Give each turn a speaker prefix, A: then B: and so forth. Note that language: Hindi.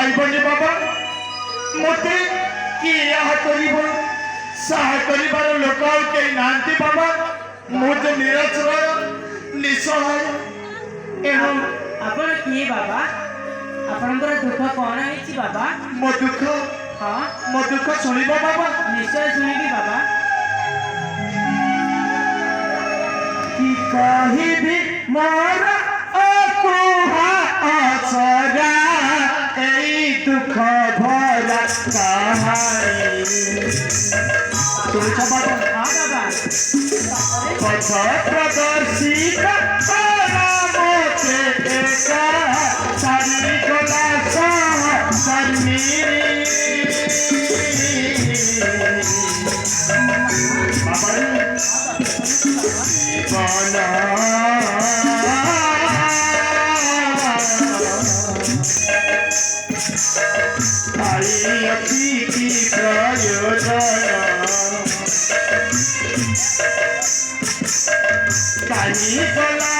A: पाइबनी बाबा मते कि यह करिबो साहा करिबार लोक आउ केही नांती बाबा मुझे निराश्रय निसहाय
B: एणु आपण किए बाबा आपणकर दुख कौन है बाबा
A: मो दुख
B: हाँ
A: मो दुख शुणिबो बाबा
B: निश्चय शुणिबी बाबा
A: कि कहिबी मोर अकुहा असरा एई दुख भरा कहानी सुनिछ बाबा
B: हाँ बाबा
A: पथ प्रदर्शित मोते एका सारी गला शर्मीरी प्रयोजन